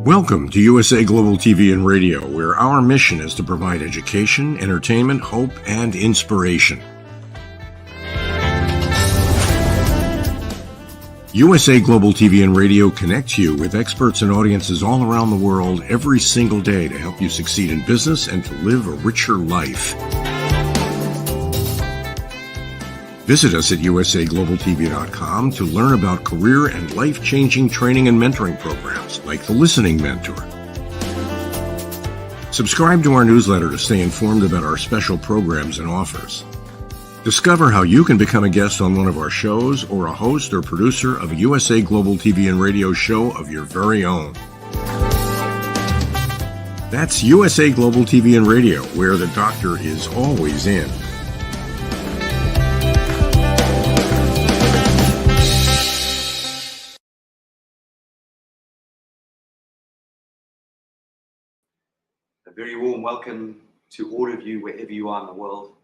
Welcome to USA Global TV and Radio, where our mission is to provide education, entertainment, hope, and inspiration. USA Global TV and Radio connects you with experts and audiences all around the world every single day to help you succeed in business and to live a richer life. Visit us at usaglobaltv.com to learn about career and life-changing training and mentoring programs like the Listening Mentor. Subscribe to our newsletter to stay informed about our special programs and offers. Discover how you can become a guest on one of our shows or a host or producer of a USA Global TV and Radio show of your very own. That's USA Global TV and Radio, where the doctor is always in. A very warm welcome to all of you, wherever you are in the world.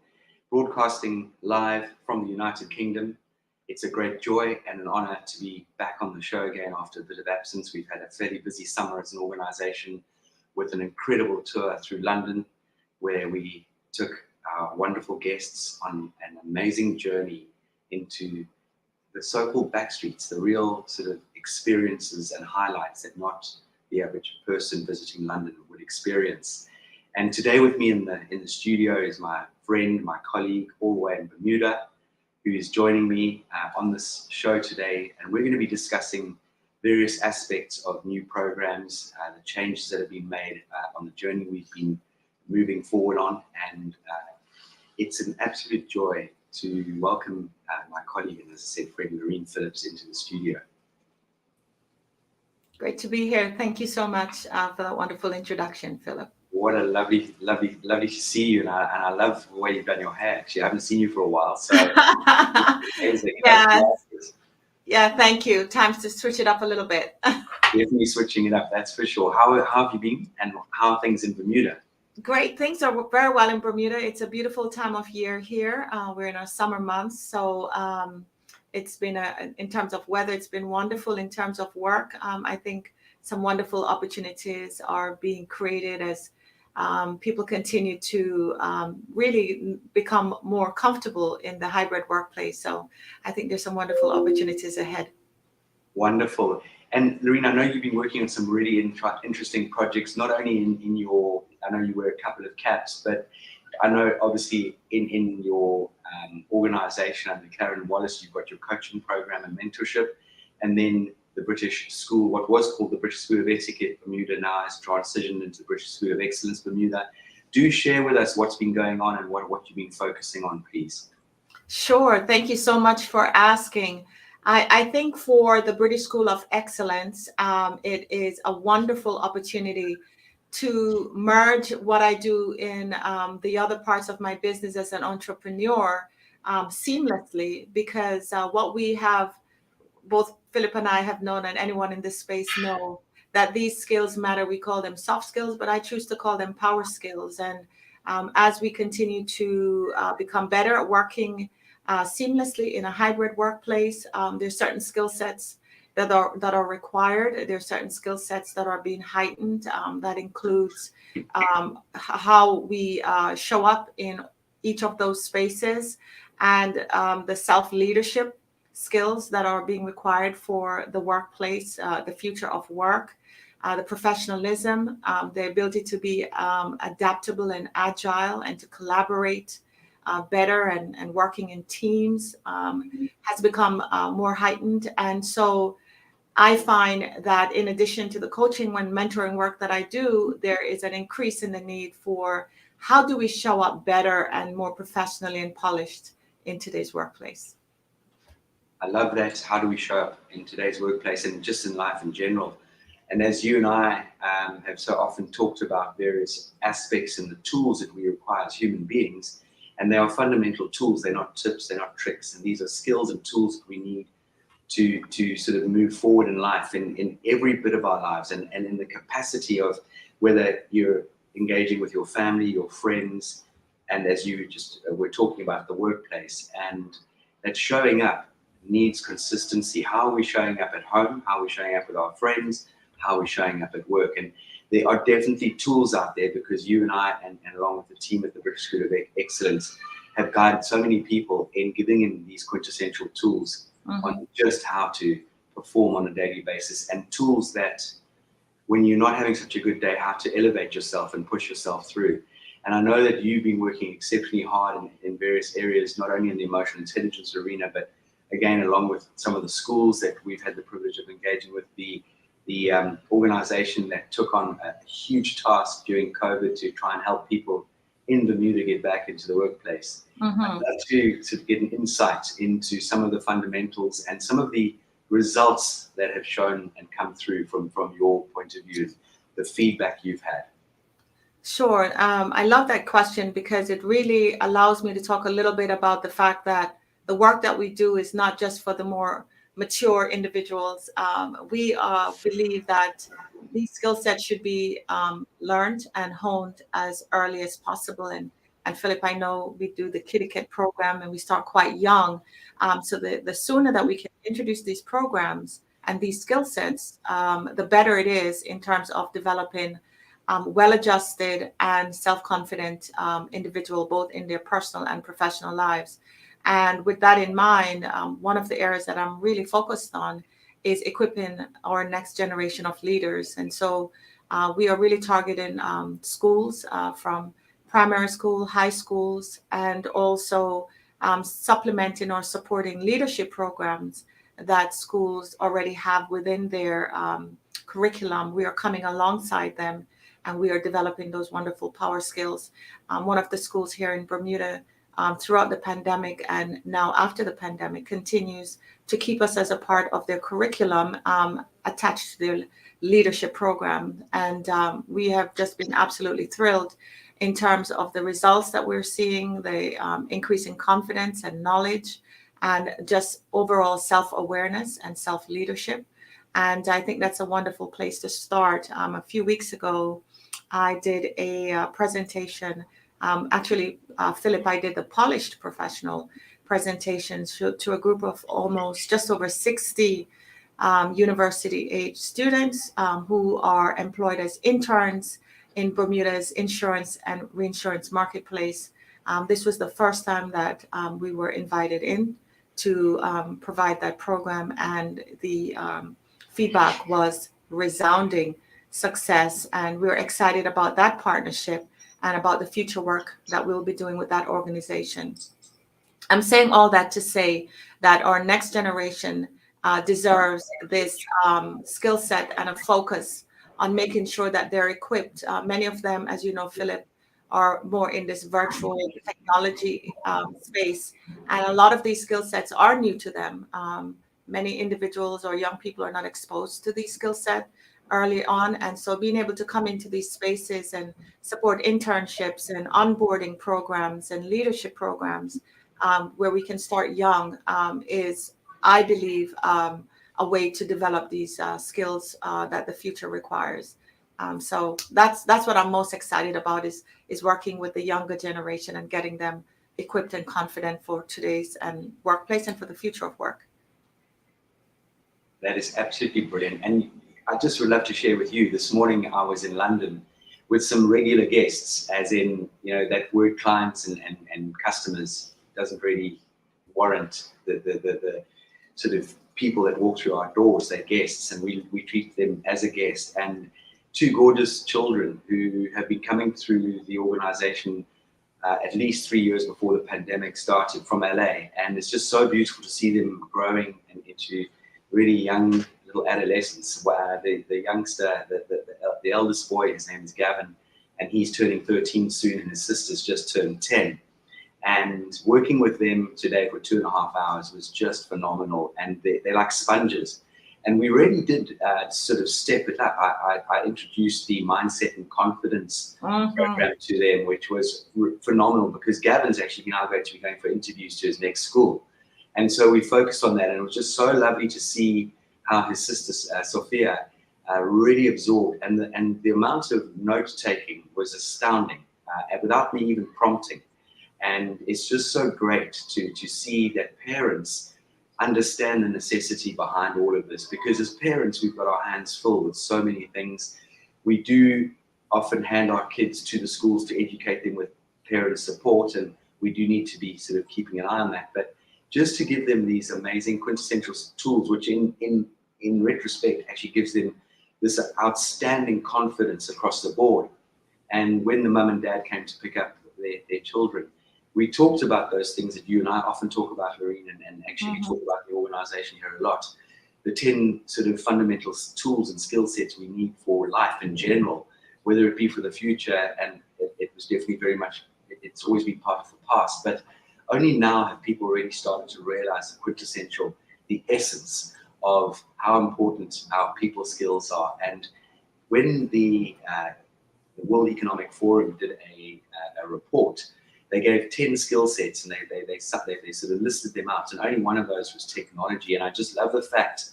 Broadcasting live from the United Kingdom. It's a great joy and an honor to be back on the show again after a bit of absence. We've had a fairly busy summer as an organization with an incredible tour through London, where we took our wonderful guests on an amazing journey into the so-called backstreets, the real sort of experiences and highlights that not the average person visiting London would experience. And today with me in the studio is my friend, my colleague, all the way in Bermuda, who is joining me on this show today. And we're going to be discussing various aspects of new programs, the changes that have been made on the journey we've been moving forward on. And it's an absolute joy to welcome my colleague and, as I said, friend Lorene Phillips into the studio. Great to be here. Thank you so much for that wonderful introduction, Philip. What a lovely to see you, and I love the way you've done your hair. Actually, I haven't seen you for a while, so amazing. Yeah, thank you. Times to switch it up a little bit. Definitely switching it up, that's for sure. How have you been, and how are things in Bermuda? Great, things are very well in Bermuda. It's a beautiful time of year here. We're in our summer months, so it's been in terms of weather, it's been wonderful. In terms of work, I think some wonderful opportunities are being created as people continue to really become more comfortable in the hybrid workplace. So I think there's some wonderful opportunities ahead. Wonderful. And Lorene, I know you've been working on some really interesting projects, not only in your, I know you wear a couple of caps, but I know obviously in your organization under Clarendon Wallace, you've got your coaching program and mentorship, and then the British School, what was called the British School of Etiquette Bermuda, now has transitioned into the British School of Excellence Bermuda. Do share with us what's been going on and what you've been focusing on, please. Sure. Thank you so much for asking. I think for the British School of Excellence, it is a wonderful opportunity to merge what I do in the other parts of my business as an entrepreneur seamlessly, because what we have, both Philip and I have known, and anyone in this space know, that these skills matter. We call them soft skills, but I choose to call them power skills. And as we continue to become better at working seamlessly in a hybrid workplace, there's certain skill sets that are required. There are certain skill sets that are being heightened. That includes how we show up in each of those spaces, and the self-leadership skills that are being required for the workplace, the future of work, the professionalism, the ability to be adaptable and agile and to collaborate better and working in teams has become more heightened. And so I find that in addition to the coaching and mentoring work that I do, there is an increase in the need for how do we show up better and more professionally and polished in today's workplace. I love that. How do we show up in today's workplace and just in life in general? And as you and I have so often talked about various aspects and the tools that we require as human beings, and they are fundamental tools. They're not tips, they're not tricks. And these are skills and tools that we need to sort of move forward in life in every bit of our lives, and in the capacity of whether you're engaging with your family, your friends, and as you just we're talking about the workplace, and that showing up needs consistency. How are we showing up at home? How are we showing up with our friends? how we're showing up at work. And there are definitely tools out there, because you and I, and along with the team at the British School of Excellence, have guided so many people in giving them these quintessential tools on just how to perform on a daily basis, and tools that, when you're not having such a good day, how to elevate yourself and push yourself through. And I know that you've been working exceptionally hard in various areas, not only in the emotional intelligence arena, but again, along with some of the schools that we've had the privilege of engaging with, the organization that took on a huge task during COVID to try and help people in Bermuda get back into the workplace. I'd love to get an insight into some of the fundamentals and some of the results that have shown and come through from your point of view, the feedback you've had. Sure. I love that question, because it really allows me to talk a little bit about the fact that the work that we do is not just for the more mature individuals. We believe that these skill sets should be learned and honed as early as possible. And Philip, I know we do the Etiquette program, and we start quite young. So the sooner that we can introduce these programs and these skill sets, the better it is in terms of developing well-adjusted and self-confident individual, both in their personal and professional lives. And with that in mind, one of the areas that I'm really focused on is equipping our next generation of leaders. And so we are really targeting schools from primary school, high schools, and also supplementing or supporting leadership programs that schools already have within their curriculum. We are coming alongside them, and we are developing those wonderful power skills. One of the schools here in Bermuda, throughout the pandemic and now after the pandemic, continues to keep us as a part of their curriculum attached to their leadership program. And we have just been absolutely thrilled in terms of the results that we're seeing, the increasing confidence and knowledge, and just overall self-awareness and self-leadership. And I think that's a wonderful place to start. A few weeks ago, I did a presentation. Philip, I did the polished professional presentation to a group of almost just over 60 university-age students who are employed as interns in Bermuda's insurance and reinsurance marketplace. This was the first time that we were invited in to provide that program, and the feedback was resounding success. And we're excited about that partnership and about the future work that we'll be doing with that organization. I'm saying all that to say that our next generation deserves this skill set and a focus on making sure that they're equipped. Many of them, as you know, Philip, are more in this virtual technology space. And a lot of these skill sets are new to them. Many individuals or young people are not exposed to these skill sets early on. And so being able to come into these spaces and support internships and onboarding programs and leadership programs where we can start young is, I believe, a way to develop these skills that the future requires. So that's what I'm most excited about is working with the younger generation and getting them equipped and confident for today's workplace and for the future of work. That is absolutely brilliant. And I just would love to share with you, this morning I was in London with some regular guests, as in, that word clients and customers doesn't really warrant the sort of people that walk through our doors. They're guests, and we treat them as a guest. And two gorgeous children who have been coming through the organization at least 3 years before the pandemic started, from LA. And it's just so beautiful to see them growing into really young little adolescents. The youngster, the eldest boy, his name is Gavin, and he's turning 13 soon, and his sister's just turned 10. And working with them today for 2.5 hours was just phenomenal. And they're like sponges. And we really did sort of step it up. I introduced the mindset and confidence program to them, which was phenomenal, because Gavin's actually now going to be going for interviews to his next school. And so we focused on that, and it was just so lovely to see how his sister, Sophia, really absorbed. And the amount of note-taking was astounding, without me even prompting. And it's just so great to see that parents understand the necessity behind all of this, because as parents, we've got our hands full with so many things. We do often hand our kids to the schools to educate them with parent support, and we do need to be sort of keeping an eye on that. But just to give them these amazing quintessential tools, which in retrospect actually gives them this outstanding confidence across the board. And when the mum and dad came to pick up their children, we talked about those things that you and I often talk about, Lorene, and actually we talk about the organization here a lot. The 10 sort of fundamental tools and skill sets we need for life in general, whether it be for the future, and it was definitely very much, it's always been part of the past, but only now have people really started to realize the quintessential, the essence of how important our people skills are. And when the World Economic Forum did a report, they gave 10 skill sets, and they sort of listed them out, and only one of those was technology. And I just love the fact,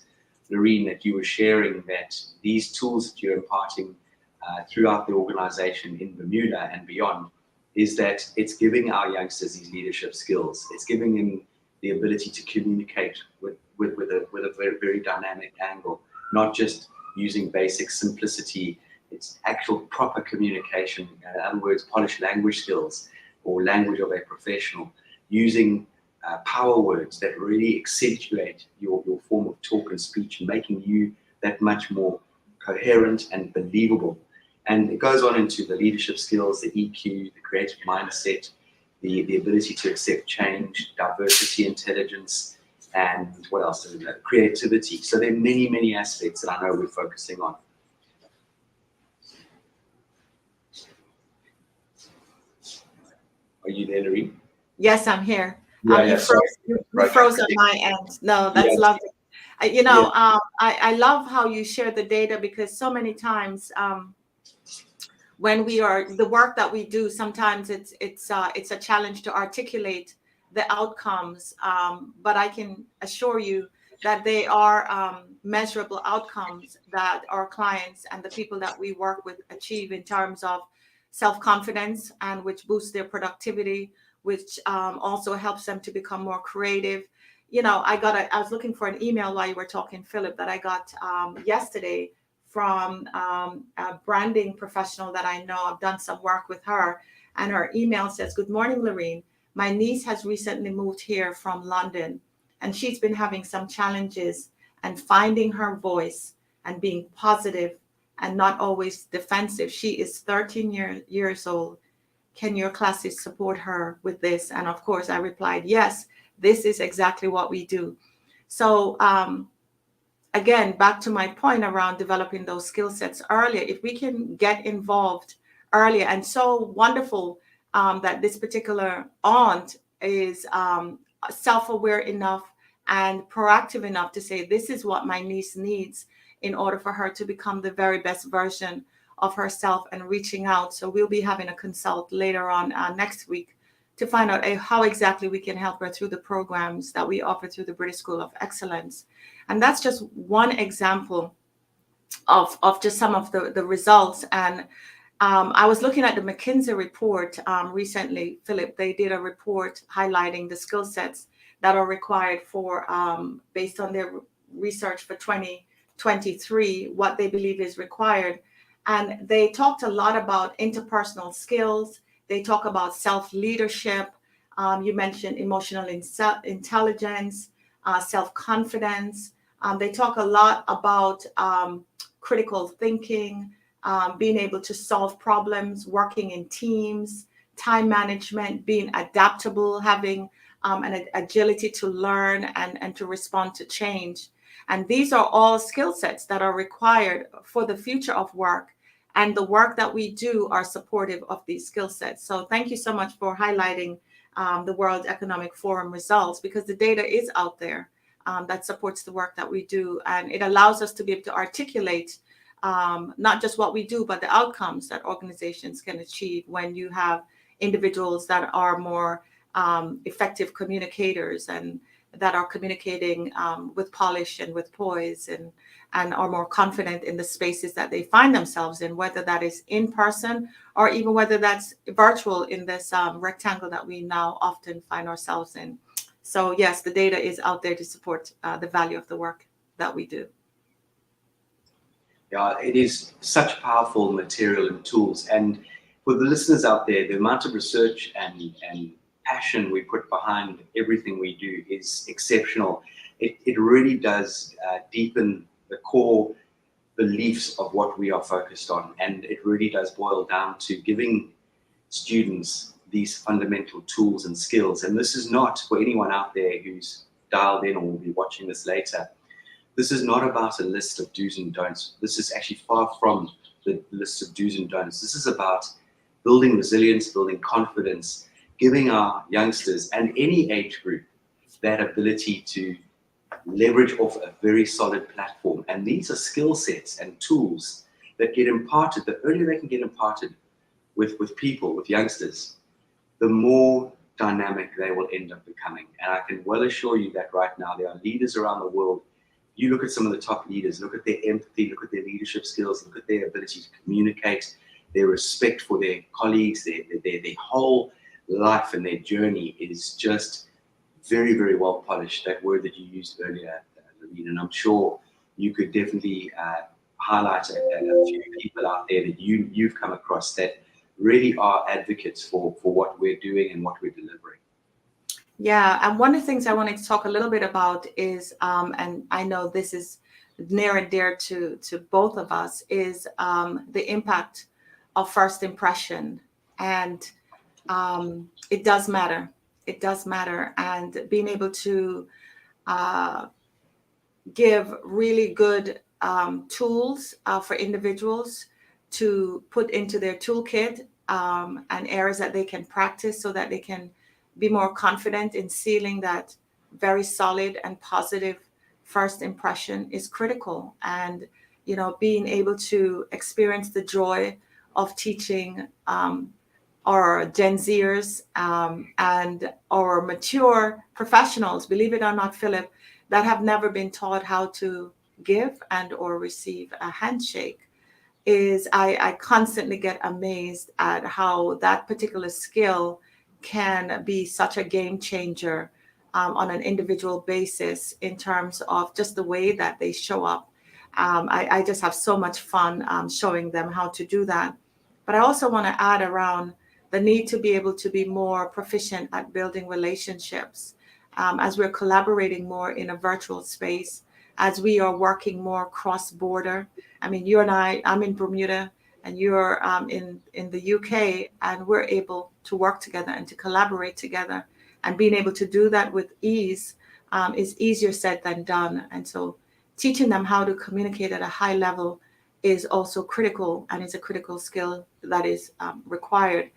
Lorene, that you were sharing that these tools that you're imparting throughout the organization in Bermuda and beyond, is that it's giving our youngsters these leadership skills. It's giving them the ability to communicate with a very, very dynamic angle, not just using basic simplicity. It's actual proper communication, in other words, polished language skills, or language of a professional, using power words that really accentuate your form of talk and speech, and making you that much more coherent and believable. And it goes on into the leadership skills, the EQ, the creative mindset, the ability to accept change, diversity, intelligence, and what else? Creativity. So there are many, many aspects that I know we're focusing on. Are you there, Lorene? Yes, I'm here. Yeah, You froze on my end. No, that's lovely. I love how you share the data, because so many times when we are the work that we do, sometimes it's a challenge to articulate the outcomes. But I can assure you that they are measurable outcomes that our clients and the people that we work with achieve in terms of self-confidence, and which boosts their productivity, which also helps them to become more creative. I was looking for an email while you were talking, Philip, that I got yesterday from a branding professional that I know. I've done some work with her, and her email says, "Good morning, Lorene. My niece has recently moved here from London, and she's been having some challenges and finding her voice and being positive and not always defensive. She is 13 years old. Can your classes support her with this?" And of course, I replied, yes, this is exactly what we do. So again, back to my point around developing those skill sets earlier, if we can get involved earlier, and so wonderful that this particular aunt is self-aware enough and proactive enough to say, this is what my niece needs in order for her to become the very best version of herself, and reaching out. So we'll be having a consult later on next week to find out how exactly we can help her through the programs that we offer through the British School of Excellence. And that's just one example of just some of the results. And I was looking at the McKinsey report recently, Philip. They did a report highlighting the skill sets that are required for, based on their research for 2023, what they believe is required. And they talked a lot about interpersonal skills. They talk about self-leadership. You mentioned emotional intelligence, self-confidence. They talk a lot about critical thinking, being able to solve problems, working in teams, time management, being adaptable, having an agility to learn and to respond to change. And these are all skill sets that are required for the future of work. And the work that we do are supportive of these skill sets. So thank you so much for highlighting the World Economic Forum results, because the data is out there that supports the work that we do. And it allows us to be able to articulate not just what we do, but the outcomes that organizations can achieve when you have individuals that are more effective communicators and that are communicating with polish and with poise, and are more confident in the spaces that they find themselves in, whether that is in person or even whether that's virtual in this rectangle that we now often find ourselves in. So yes, the data is out there to support the value of the work that we do. Yeah, it is such powerful material and tools. And for the listeners out there, the amount of research and passion we put behind everything we do is exceptional. It really does deepen the core beliefs of what we are focused on. And it really does boil down to giving students these fundamental tools and skills. And this is not for anyone out there who's dialed in or will be watching this later. This is not about a list of do's and don'ts. This is actually far from the list of do's and don'ts. This is about building resilience, building confidence, giving our youngsters and any age group that ability to leverage off a very solid platform. And these are skill sets and tools that get imparted. The earlier they can get imparted with people, with youngsters, the more dynamic they will end up becoming. And I can well assure you that right now there are leaders around the world. You look at some of the top leaders, look at their empathy, look at their leadership skills, look at their ability to communicate, their respect for their colleagues, their whole life and their journey is just very, very well polished. That word that you used earlier, Lorene, and I'm sure you could definitely highlight a few people out there that you've come across that really are advocates for what we're doing and what we're delivering. Yeah, and one of the things I wanted to talk a little bit about is, and I know this is near and dear to both of us, is the impact of first impression. And it does matter. It does matter. And being able to give really good tools for individuals to put into their toolkit and areas that they can practice so that they can be more confident in sealing that very solid and positive first impression is critical. And, you know, being able to experience the joy of teaching our Gen Zers and our mature professionals, believe it or not, Philip, that have never been taught how to give and or receive a handshake. Is I constantly get amazed at how that particular skill can be such a game changer on an individual basis in terms of just the way that they show up. I just have so much fun showing them how to do that. But I also want to add around the need to be able to be more proficient at building relationships as we're collaborating more in a virtual space, as we are working more cross-border. I mean, you and I'm in Bermuda and you're in the UK, and we're able to work together and to collaborate together. And being able to do that with ease is easier said than done. And so teaching them how to communicate at a high level is also critical, and is a critical skill that is required.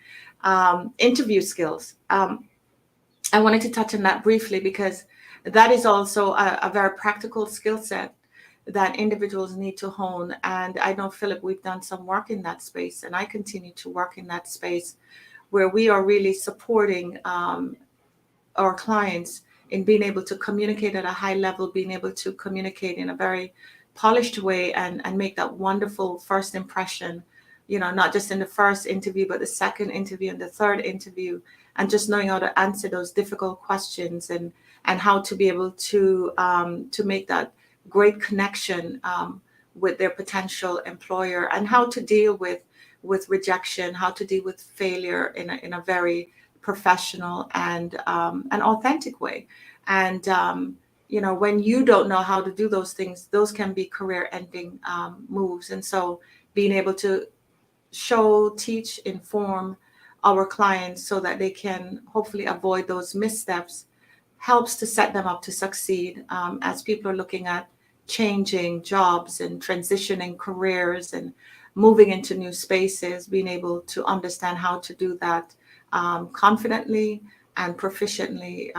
Interview skills. I wanted to touch on that briefly because that is also a very practical skill set that individuals need to hone. And I know, Philip, we've done some work in that space, and I continue to work in that space where we are really supporting our clients in being able to communicate at a high level, being able to communicate in a very polished way and make that wonderful first impression, you know, not just in the first interview, but the second interview and the third interview, and just knowing how to answer those difficult questions and how to be able to make that great connection with their potential employer, and how to deal with rejection, how to deal with failure in a very professional and an authentic way. And you know, when you don't know how to do those things, those can be career-ending moves. And so being able to show, teach, inform our clients so that they can hopefully avoid those missteps helps to set them up to succeed as people are looking at changing jobs and transitioning careers and moving into new spaces. Being able to understand how to do that confidently and proficiently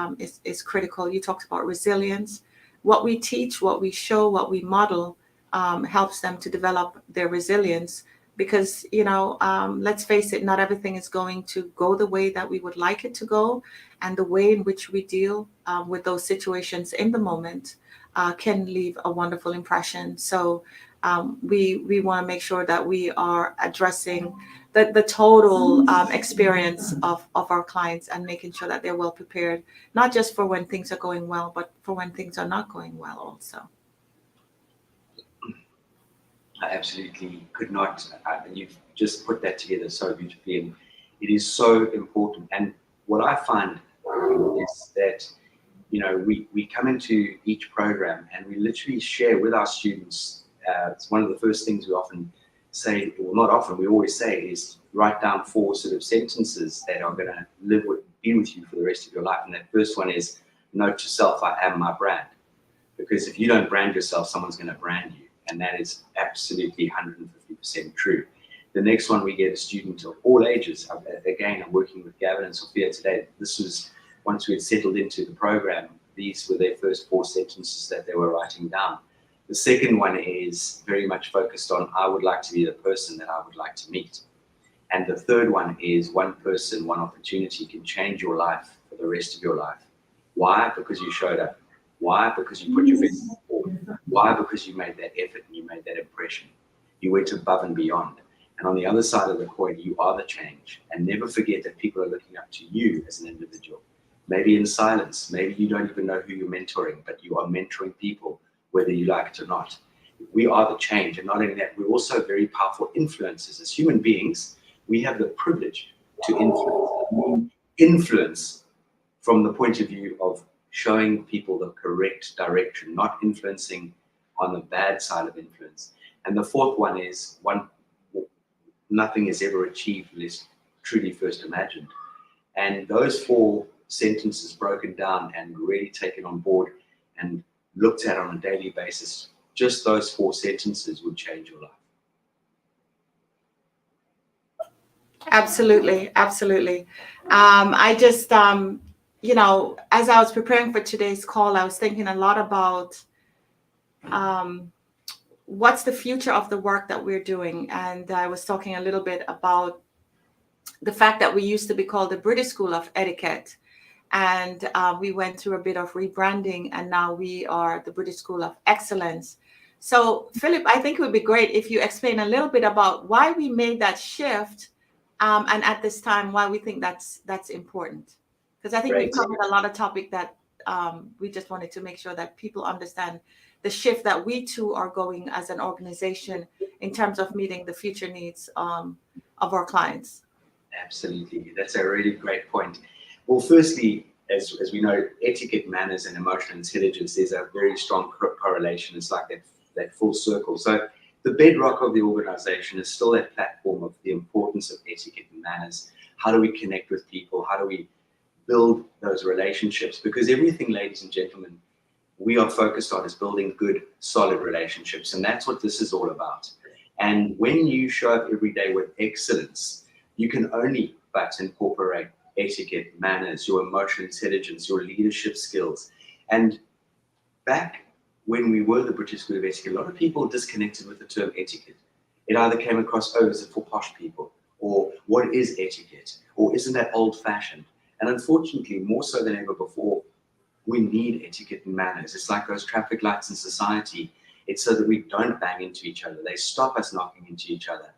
is critical. You talked about resilience. What we teach, what we show, what we model helps them to develop their resilience. Because, you know, let's face it, not everything is going to go the way that we would like it to go. And the way in which we deal with those situations in the moment can leave a wonderful impression. So we want to make sure that we are addressing the total experience of our clients and making sure that they're well prepared, not just for when things are going well, but for when things are not going well also. I absolutely could not. You've just put that together so beautifully, and it is so important. And what I find is that, you know, we come into each program and we literally share with our students. It's one of the first things we often say, well, not often, we always say is write down 4 sort of sentences that are going to be with you for the rest of your life. And that first one is, note to self, I am my brand. Because if you don't brand yourself, someone's going to brand you. And that is absolutely 150% true. The next one, we get a student of all ages. Again, I'm working with Gavin and Sophia today. This was, once we had settled into the program, these were their first 4 sentences that they were writing down. The second one is very much focused on, I would like to be the person that I would like to meet. And the third one is, one person, one opportunity can change your life for the rest of your life. Why? Because you showed up. Why? Because you put your best foot forward. Why? Because you made that effort and you made that impression. You went above and beyond. And on the other side of the coin, you are the change. And never forget that people are looking up to you as an individual. Maybe in silence. Maybe you don't even know who you're mentoring, but you are mentoring people, whether you like it or not. We are the change. And not only that, we're also very powerful influencers. As human beings, we have the privilege to influence. Influence from the point of view of showing people the correct direction, not influencing on the bad side of influence. And the fourth one is, nothing is ever achieved unless truly first imagined. And those 4 sentences broken down and really taken on board and looked at on a daily basis, just those 4 sentences would change your life. Absolutely, absolutely. I just, you know, as I was preparing for today's call, I was thinking a lot about what's the future of the work that we're doing. And I was talking a little bit about the fact that we used to be called the British School of Etiquette. And we went through a bit of rebranding, and now we are the British School of Excellence. So, Philip, I think it would be great if you explain a little bit about why we made that shift, and at this time, why we think that's important. Because I think we've covered a lot of topic that we just wanted to make sure that people understand the shift that we too are going as an organization in terms of meeting the future needs of our clients. Absolutely. That's a really great point. Well, firstly, as we know, etiquette, manners, and emotional intelligence, there's a very strong correlation. It's like that full circle. So the bedrock of the organization is still that platform of the importance of etiquette and manners. How do we connect with people? How do we build those relationships? Because everything, ladies and gentlemen, we are focused on is building good, solid relationships. And that's what this is all about. And when you show up every day with excellence, you can only but incorporate etiquette, manners, your emotional intelligence, your leadership skills. And back when we were the British School of Etiquette, a lot of people disconnected with the term etiquette. It either came across, oh, is it for posh people? Or what is etiquette? Or isn't that old-fashioned? And unfortunately, more so than ever before, we need etiquette and manners. It's like those traffic lights in society. It's so that we don't bang into each other. They stop us knocking into each other.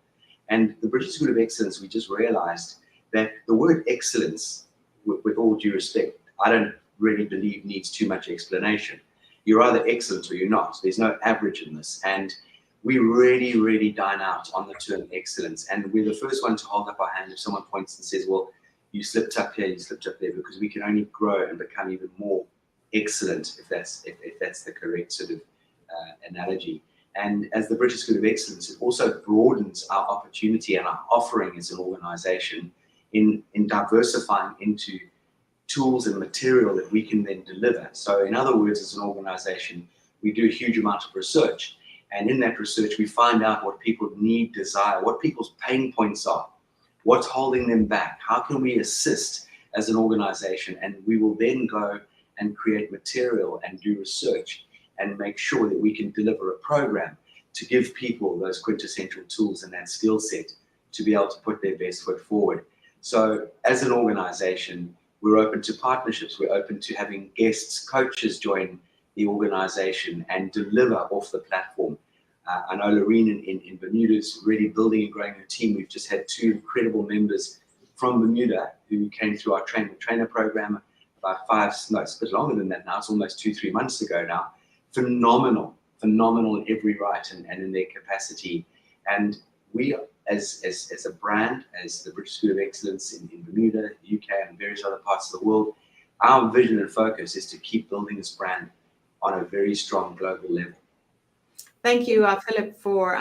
And the British School of Excellence, we just realized that the word excellence, with all due respect, I don't really believe needs too much explanation. You're either excellent or you're not. There's no average in this. And we really, really dine out on the term excellence. And we're the first one to hold up our hand if someone points and says, well, you slipped up here, you slipped up there, because we can only grow and become even more excellent, if that's the correct sort of analogy. And as the British School of Excellence, it also broadens our opportunity and our offering as an organization in diversifying into tools and material that we can then deliver. So in other words, as an organization, we do a huge amount of research. And in that research, we find out what people need, desire, what people's pain points are, what's holding them back, how can we assist as an organization. And we will then go and create material and do research and make sure that we can deliver a program to give people those quintessential tools and that skill set to be able to put their best foot forward. So as an organization, we're open to partnerships. We're open to having guests, coaches join the organization and deliver off the platform. I know Lorene in Bermuda is really building and growing her team. We've just had 2 incredible members from Bermuda who came through our trainer program about it's a bit longer than that now. It's almost 2-3 months ago now. Phenomenal in every right and in their capacity. And we, as a brand, as the British School of Excellence in Bermuda, the UK, and various other parts of the world, our vision and focus is to keep building this brand on a very strong global level. Thank you, Philip, for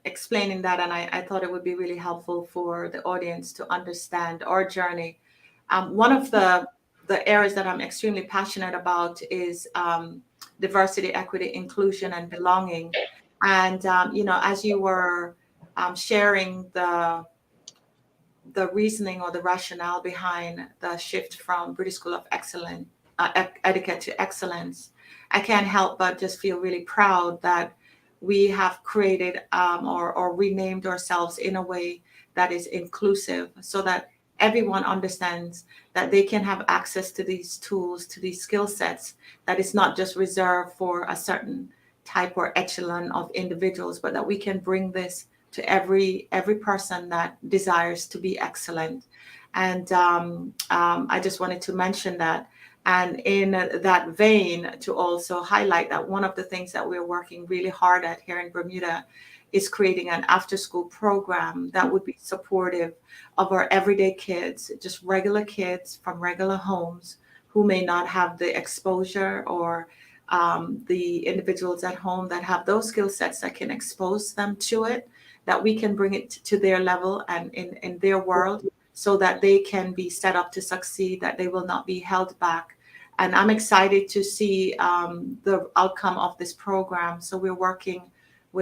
explaining that. And I thought it would be really helpful for the audience to understand our journey. One of the areas that I'm extremely passionate about is diversity, equity, inclusion, and belonging. And, as you were sharing the reasoning or the rationale behind the shift from British School of Etiquette to Excellence, I can't help but just feel really proud that we have created or renamed ourselves in a way that is inclusive, so that everyone understands that they can have access to these tools, to these skill sets, that is not just reserved for a certain type or echelon of individuals, but that we can bring this to every person that desires to be excellent. And I just wanted to mention that. And in that vein, to also highlight that one of the things that we're working really hard at here in Bermuda is creating an after-school program that would be supportive of our everyday kids, just regular kids from regular homes who may not have the exposure or the individuals at home that have those skill sets that can expose them to it, that we can bring it to their level and in their world, so that they can be set up to succeed, that they will not be held back. And I'm excited to see the outcome of this program. So we're working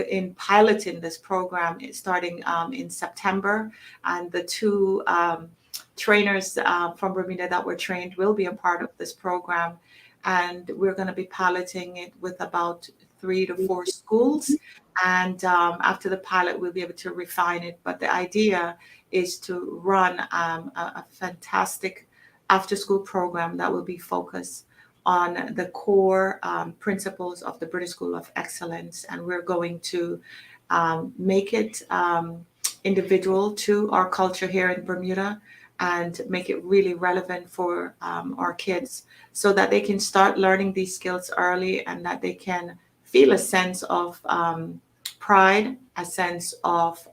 in piloting this program starting in September. And the 2 trainers from Bermuda that were trained will be a part of this program. And we're going to be piloting it with about 3 to 4 schools. And after the pilot, we'll be able to refine it. But the idea is to run a fantastic after-school program that will be focused on the core principles of the British School of Excellence. And we're going to make it individual to our culture here in Bermuda and make it really relevant for our kids, so that they can start learning these skills early and that they can feel a sense of pride, a sense of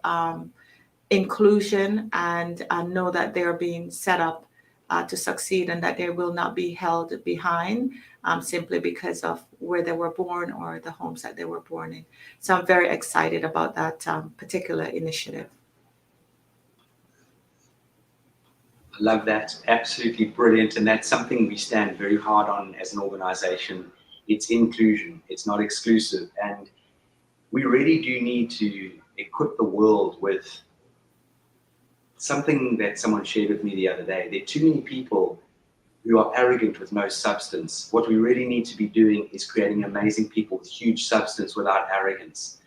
inclusion, and know that they're being set up to succeed, and that they will not be held behind simply because of where they were born or the homes that they were born in. So I'm very excited about that particular initiative. I love that. Absolutely brilliant. And that's something we stand very hard on as an organization. It's inclusion. It's not exclusive. And we really do need to equip the world with something that someone shared with me the other day. There are too many people who are arrogant with no substance. What we really need to be doing is creating amazing people with huge substance without arrogance.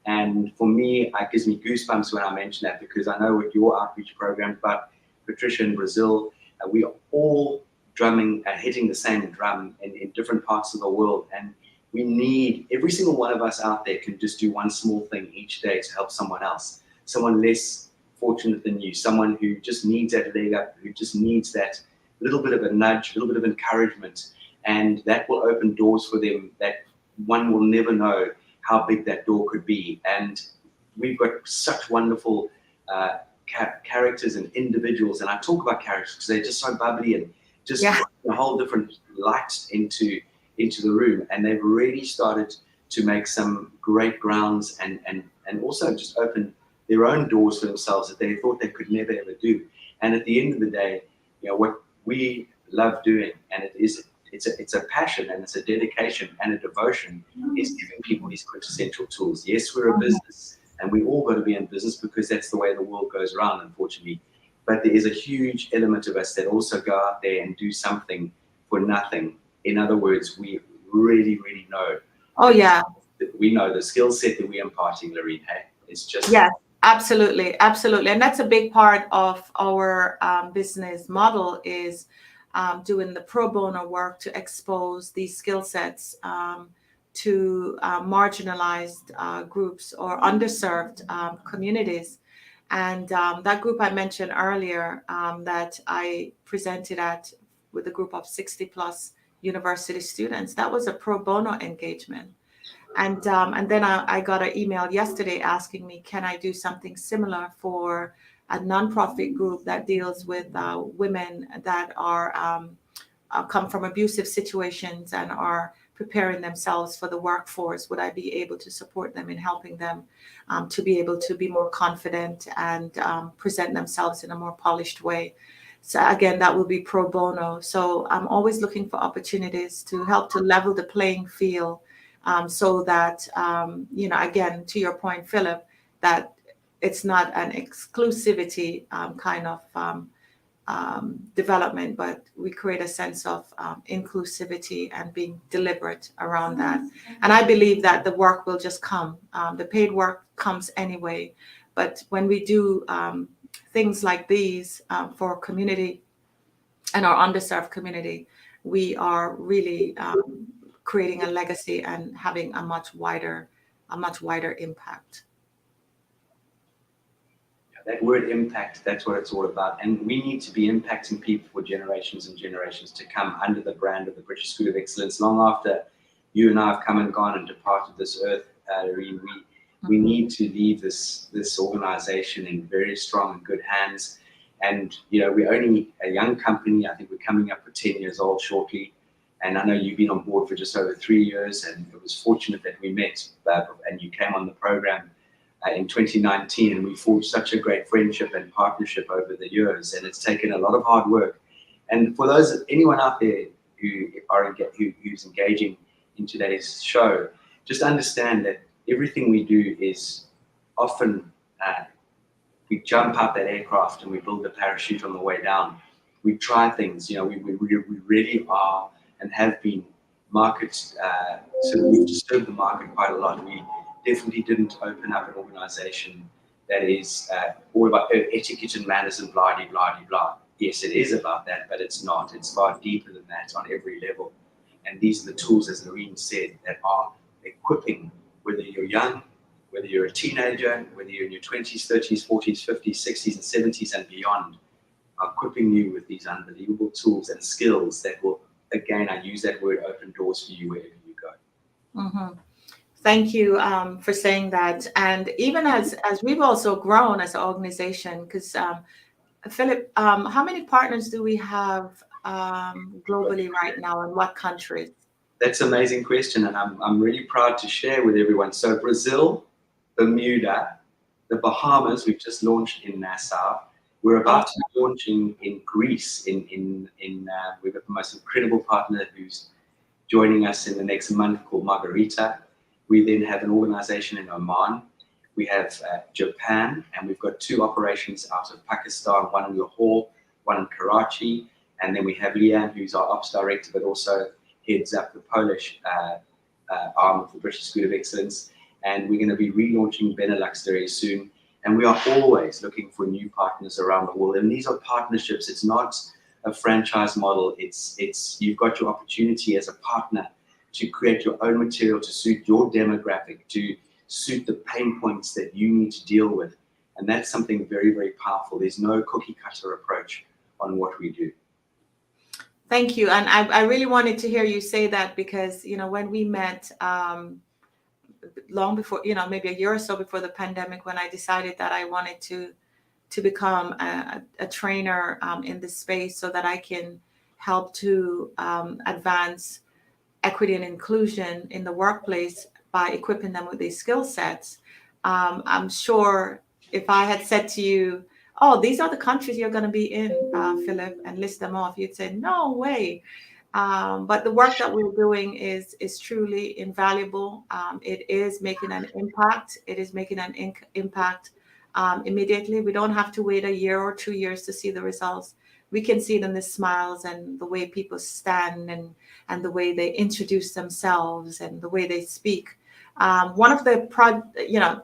And for me, it gives me goosebumps when I mention that, because I know with your outreach program, but Patricia in Brazil, we are all drumming and hitting the same drum in different parts of the world. And we need, every single one of us out there can just do one small thing each day to help someone else, someone less fortunate than you, someone who just needs that leg up, who just needs that little bit of a nudge, a little bit of encouragement. And that will open doors for them that one will never know how big that door could be. And we've got such wonderful characters and individuals, and I talk about characters because they're just so bubbly and just a whole different light into the room. And they've really started to make some great grounds and also just open their own doors for themselves that they thought they could never ever do. And at the end of the day, what we love doing, and it's a passion and it's a dedication and a devotion, is giving people these quintessential tools. Yes, we're a business, and we all got to be in business because that's the way the world goes around, unfortunately. But there is a huge element of us that also go out there and do something for nothing. In other words, we really, really know. Oh, yeah. We know the skill set that we're imparting, Lorene. Hey, it's just... Yes, absolutely. Absolutely. And that's a big part of our business model, is doing the pro bono work to expose these skill sets to marginalized groups or underserved communities. And that group I mentioned earlier that I presented at with a group of 60 plus university students, that was a pro bono engagement. And then I got an email yesterday asking me, can I do something similar for a nonprofit group that deals with women that are come from abusive situations and are preparing themselves for the workforce? Would I be able to support them in helping them to be able to be more confident and present themselves in a more polished way? So again, that will be pro bono. So I'm always looking for opportunities to help to level the playing field so that, again, to your point, Philip, that it's not an exclusivity kind of development, but we create a sense of inclusivity and being deliberate around that. And I believe that the work will just come. The paid work comes anyway. But when we do things like these for community and our underserved community, we are really creating a legacy and having a much wider impact. That word impact, that's what it's all about. And we need to be impacting people for generations and generations to come under the brand of the British School of Excellence. Long after you and I have come and gone and departed this earth, Lorene, we need to leave this organization in very strong and good hands. And, we're only a young company. I think we're coming up for 10 years old shortly. And I know you've been on board for just over 3 years, and it was fortunate that we met and you came on the program in 2019, and we forged such a great friendship and partnership over the years, and it's taken a lot of hard work. And for anyone out there who's engaging in today's show, just understand that everything we do is often we jump out that aircraft and we build the parachute on the way down. We try things, we really are and have been markets, so we've disturbed the market quite a lot. We definitely didn't open up an organization that is all about etiquette and manners and blah, blah, blah, blah. Yes, it is about that, but it's not. It's far deeper than that on every level. And these are the tools, as Lorene said, that are equipping, whether you're young, whether you're a teenager, whether you're in your 20s, 30s, 40s, 50s, 60s, and 70s and beyond, are equipping you with these unbelievable tools and skills that will, again, I use that word, open doors for you wherever you go. Mm-hmm. Thank you for saying that. And even as we've also grown as an organization, because Philip, how many partners do we have globally right now, and what countries? That's an amazing question, and I'm really proud to share with everyone. So Brazil, Bermuda, the Bahamas, we've just launched in Nassau. We're about to be launching in Greece. We've got the most incredible partner who's joining us in the next month called Margarita. We then have an organization in Oman. We have Japan, and we've got 2 operations out of Pakistan, one in Lahore, one in Karachi. And then we have Leanne, who's our ops director, but also heads up the Polish arm of the British School of Excellence. And we're going to be relaunching Benelux very soon. And we are always looking for new partners around the world. And these are partnerships. It's not a franchise model. It's you've got your opportunity as a partner to create your own material to suit your demographic, to suit the pain points that you need to deal with. And that's something very, very powerful. There's no cookie cutter approach on what we do. Thank you. And I really wanted to hear you say that because, when we met long before, maybe a year or so before the pandemic, when I decided that I wanted to become a trainer in this space so that I can help to advance equity and inclusion in the workplace by equipping them with these skill sets. I'm sure if I had said to you, oh, these are the countries you're going to be in, Philip, and list them off, you'd say, no way. But the work that we're doing is truly invaluable. It is making an impact. It is making an impact immediately. We don't have to wait a year or 2 years to see the results. We can see it in the smiles and the way people stand and the way they introduce themselves and the way they speak. One of the,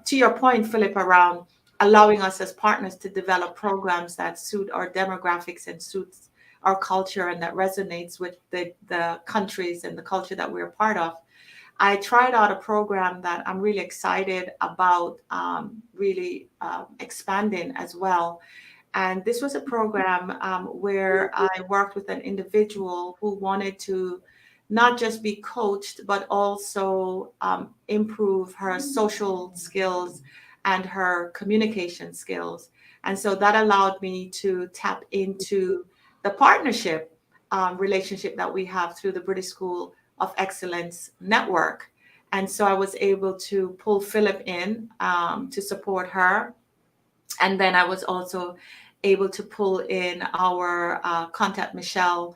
to your point, Philip, around allowing us as partners to develop programs that suit our demographics and suits our culture and that resonates with the countries and the culture that we're a part of. I tried out a program that I'm really excited about really expanding as well. And this was a program where I worked with an individual who wanted to not just be coached, but also improve her social skills and her communication skills. And so that allowed me to tap into the partnership relationship that we have through the British School of Excellence network. And so I was able to pull Philip in to support her. And then I was also able to pull in our contact Michelle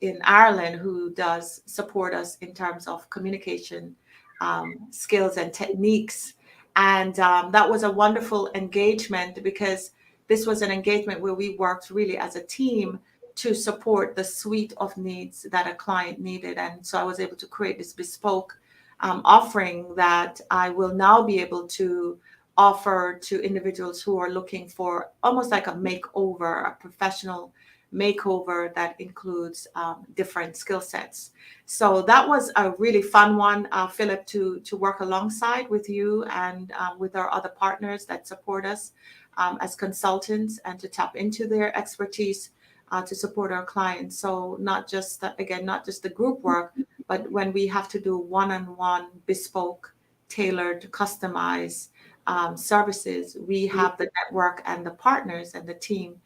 in Ireland, who does support us in terms of communication skills and techniques. And that was a wonderful engagement, because this was an engagement where we worked really as a team to support the suite of needs that a client needed. And so I was able to create this bespoke offering that I will now be able to offer to individuals who are looking for almost like a makeover, a professional makeover that includes different skill sets. So that was a really fun one, Philip, to work alongside with you and with our other partners that support us as consultants, and to tap into their expertise to support our clients. So not just the group work, but when we have to do one-on-one, bespoke, tailored, customized services, we have the network and the partners and the team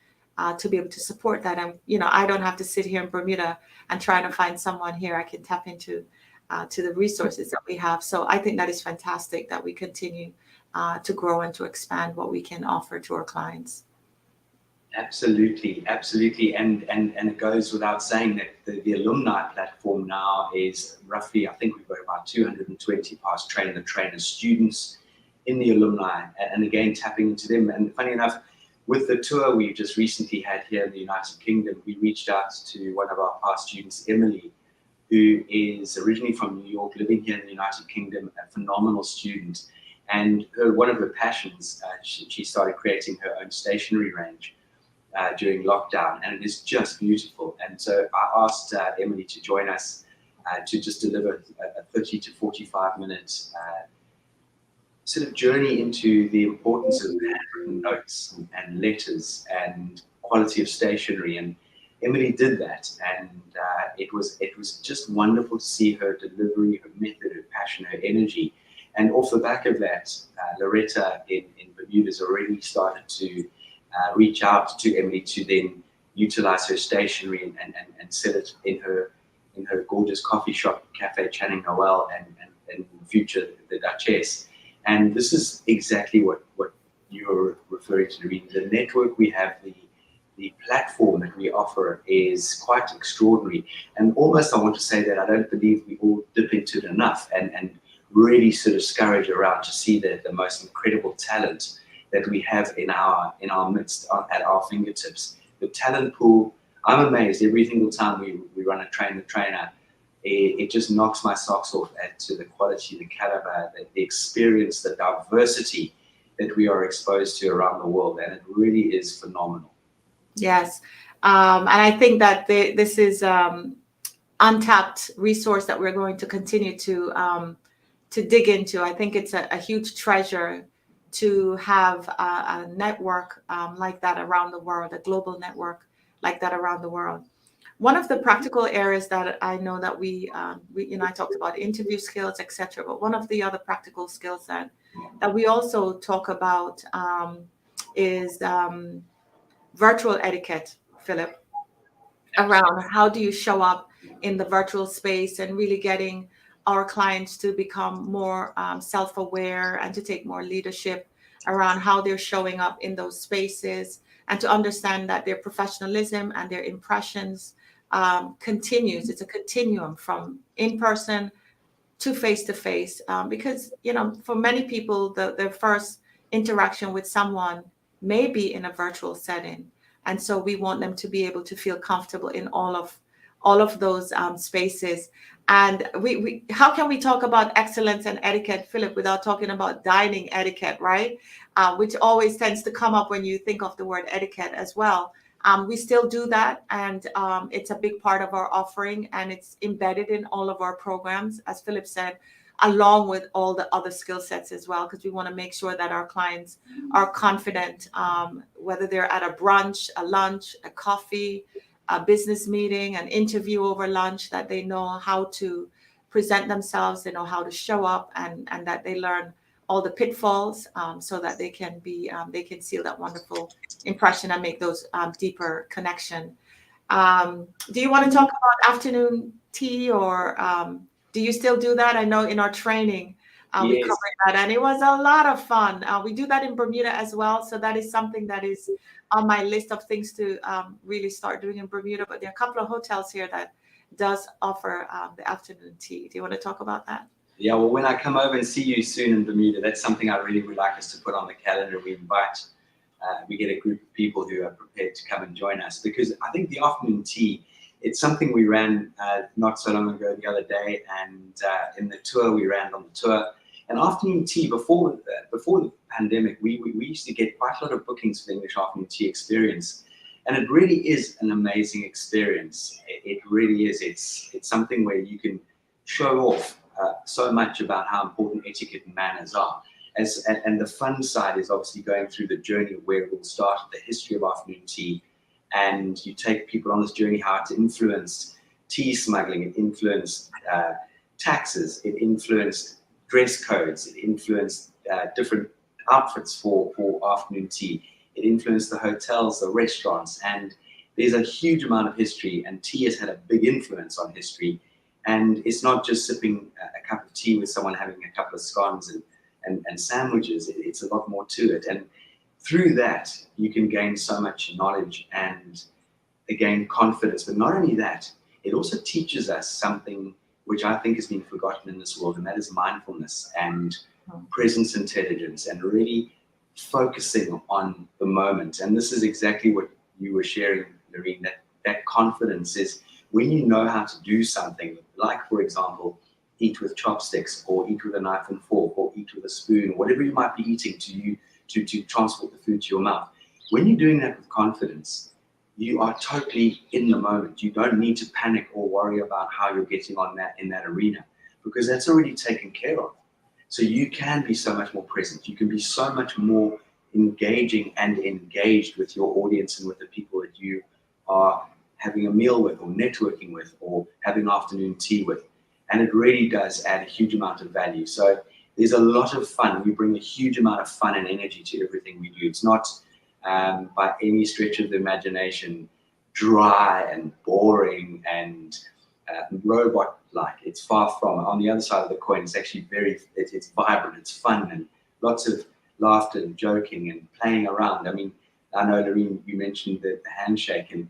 to be able to support that. And I don't have to sit here in Bermuda and try to find someone here. I can tap into to the resources that we have. So I think that is fantastic that we continue to grow and to expand what we can offer to our clients. Absolutely. And it goes without saying that the alumni platform now is roughly, I think we've got about 220 past trainer students in the alumni, and again tapping into them. And funny enough, with the tour we just recently had here in the United Kingdom, we reached out to one of our past students, Emily, who is originally from New York, living here in the United Kingdom, a phenomenal student. And one of her passions, she started creating her own stationery range during lockdown, and it is just beautiful. And so I asked Emily to join us to just deliver a 30 to 45 minutes sort of journey into the importance of handwritten notes and letters and quality of stationery. And Emily did that, and it was just wonderful to see her delivery, her method, her passion, her energy. And off the back of that, Loretta in Bermuda has already started to reach out to Emily to then utilize her stationery and sell it in her gorgeous coffee shop, Cafe Channing Noel, and in the future, the Duchess. And this is exactly what you're referring to. The network we have, the platform that we offer is quite extraordinary. And almost I want to say that I don't believe we all dip into it enough and really sort of scurry around to see the most incredible talent that we have in our midst, at our fingertips. The talent pool, I'm amazed every single time we run a train the trainer. It just knocks my socks off to the quality, the caliber, the experience, the diversity that we are exposed to around the world, and it really is phenomenal. Yes, and I think that this is untapped resource that we're going to continue to dig into. I think it's a huge treasure to have a network like that around the world, a global network like that around the world. One of the practical areas that I know that we I talked about interview skills, etc. But one of the other practical skills that we also talk about is virtual etiquette, Philip, around how do you show up in the virtual space and really getting our clients to become more self-aware and to take more leadership around how they're showing up in those spaces, and to understand that their professionalism and their impressions continues. It's a continuum from in-person to face-to-face, because for many people their first interaction with someone may be in a virtual setting, and so we want them to be able to feel comfortable in all of those spaces. And we how can we talk about excellence and etiquette, Philip, without talking about dining etiquette, right? Which always tends to come up when you think of the word etiquette as well. We still do that, and it's a big part of our offering, and it's embedded in all of our programs, as Philip said, along with all the other skill sets as well, because we want to make sure that our clients are confident, whether they're at a brunch, a lunch, a coffee, a business meeting, an interview over lunch, that they know how to present themselves, they know how to show up, and that they learn all the pitfalls, so that they can seal that wonderful impression and make those deeper connection. Do you want to talk about afternoon tea, or do you still do that? I know in our training we Yes. covered that, and it was a lot of fun. We do that in Bermuda as well, so that is something that is on my list of things to really start doing in Bermuda. But there are a couple of hotels here that does offer the afternoon tea. Do you want to talk about that? Yeah, well, when I come over and see you soon in Bermuda, that's something I really would like us to put on the calendar. We get a group of people who are prepared to come and join us, because I think the afternoon tea, it's something we ran not so long ago the other day, and in the tour we ran on the tour. And afternoon tea, before the pandemic, we used to get quite a lot of bookings for the English afternoon tea experience. And it really is an amazing experience. It really is. It's something where you can show off so much about how important etiquette and manners are. And the fun side is obviously going through the journey of where it all started, the history of afternoon tea, and you take people on this journey, how it influenced tea smuggling, it influenced taxes, it influenced dress codes, it influenced different outfits for afternoon tea, it influenced the hotels, the restaurants, and there's a huge amount of history, and tea has had a big influence on history. And it's not just sipping a cup of tea with someone having a couple of scones and sandwiches. It's a lot more to it. And through that, you can gain so much knowledge and gain confidence. But not only that, it also teaches us something which I think has been forgotten in this world, and that is mindfulness and presence intelligence, and really focusing on the moment. And this is exactly what you were sharing, Lorene, that confidence is when you know how to do something, like, for example, eat with chopsticks, or eat with a knife and fork, or eat with a spoon, or whatever you might be eating to transport the food to your mouth. When you're doing that with confidence, you are totally in the moment. You don't need to panic or worry about how you're getting on in that arena, because that's already taken care of. So you can be so much more present. You can be so much more engaging and engaged with your audience and with the people that you are having a meal with, or networking with, or having afternoon tea with. And it really does add a huge amount of value. So there's a lot of fun. We bring a huge amount of fun and energy to everything we do. It's not by any stretch of the imagination dry and boring and robot-like. It's far from. On the other side of the coin, it's actually it's vibrant, it's fun, and lots of laughter and joking and playing around. I mean, I know, Lorene, you mentioned the handshake, and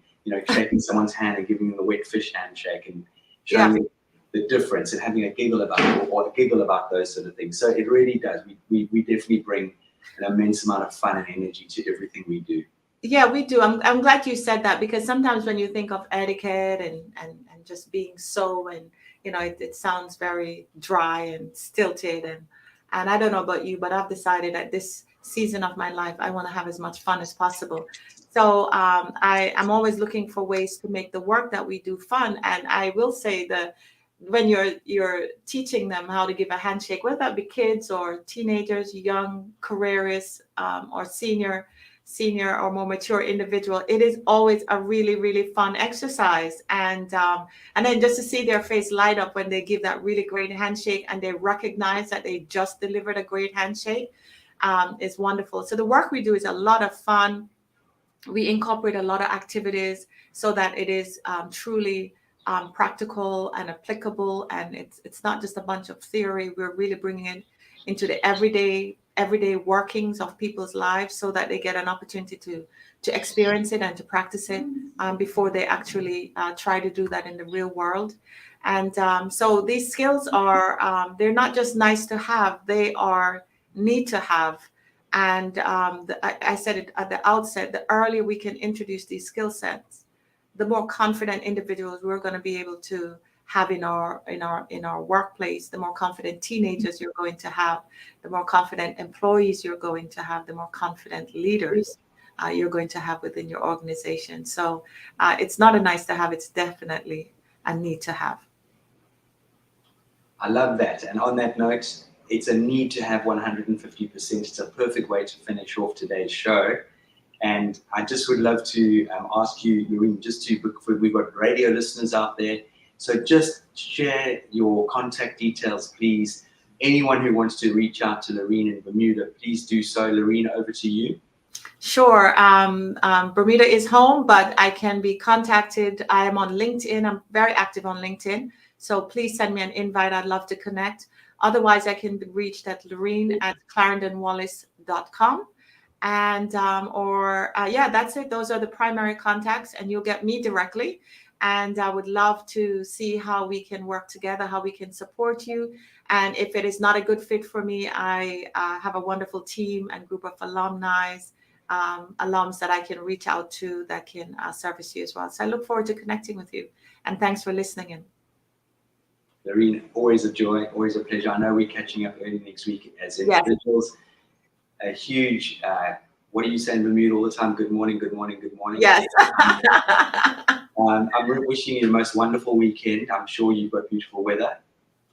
shaking someone's hand and giving them the wet fish handshake, and showing them the difference, and having a giggle about those sort of things. So it really does. We definitely bring an immense amount of fun and energy to everything we do. Yeah, we do. I'm glad you said that, because sometimes when you think of etiquette and just being so, and it sounds very dry and stilted, and I don't know about you, but I've decided that this season of my life I want to have as much fun as possible. So I'm always looking for ways to make the work that we do fun. And I will say that when you're teaching them how to give a handshake, whether that be kids or teenagers, young careerists, or senior or more mature individual, it is always a really, really fun exercise. And then just to see their face light up when they give that really great handshake and they recognize that they just delivered a great handshake is wonderful. So the work we do is a lot of fun. We incorporate a lot of activities so that it is truly practical and applicable, and it's not just a bunch of theory. We're really bringing it into the everyday workings of people's lives, so that they get an opportunity to experience it and to practice it before they actually try to do that in the real world. And so these skills are they're not just nice to have, they are need to have. And I said it at the outset, the earlier we can introduce these skill sets, the more confident individuals we're going to be able to have in our workplace, the more confident teenagers you're going to have, the more confident employees you're going to have, the more confident leaders you're going to have within your organization. So it's not a nice to have, it's definitely a need to have. I love that. And on that note, it's a need to have 150%. It's a perfect way to finish off today's show. And I just would love to ask you, Lorene, just to, we've got radio listeners out there, so just share your contact details, please. Anyone who wants to reach out to Lorene in Bermuda, please do so. Lorene, over to you. Sure. Bermuda is home, but I can be contacted. I am on LinkedIn. I'm very active on LinkedIn. So please send me an invite. I'd love to connect. Otherwise, I can be reached at lorene@clarendonwallace.com. And, yeah, that's it. Those are the primary contacts, and you'll get me directly. And I would love to see how we can work together, how we can support you. And if it is not a good fit for me, I have a wonderful team and group of alums that I can reach out to that can service you as well. So I look forward to connecting with you. And thanks for listening in. Lorene, always a joy, always a pleasure. I know we're catching up early next week as individuals. Yes. A huge, what do you say in Bermuda all the time? Good morning, good morning, good morning. Yes. I'm wishing you the most wonderful weekend. I'm sure you've got beautiful weather.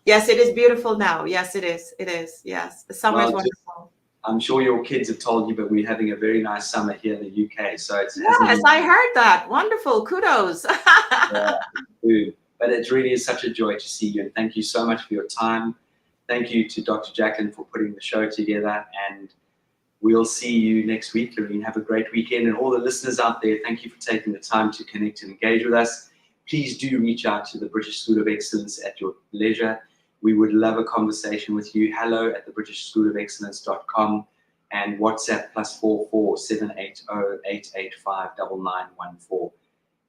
Yes, it is beautiful now. Yes, it is. It is. Yes. The summer is wonderful. I'm sure your kids have told you, but we're having a very nice summer here in the UK. So it's yes, I heard that. Wonderful. Kudos. Yeah, but it really is such a joy to see you. And thank you so much for your time. Thank you to Dr. Jacalyn for putting the show together. And we'll see you next week, Lorene. Have a great weekend. And all the listeners out there, thank you for taking the time to connect and engage with us. Please do reach out to the British School of Excellence at your leisure. We would love a conversation with you. hello@thebritishschoolofexcellence.com and WhatsApp +44 780 885 9914.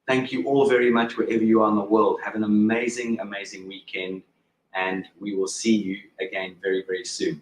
Thank you all very much wherever you are in the world. Have an amazing, amazing weekend. And we will see you again very, very soon.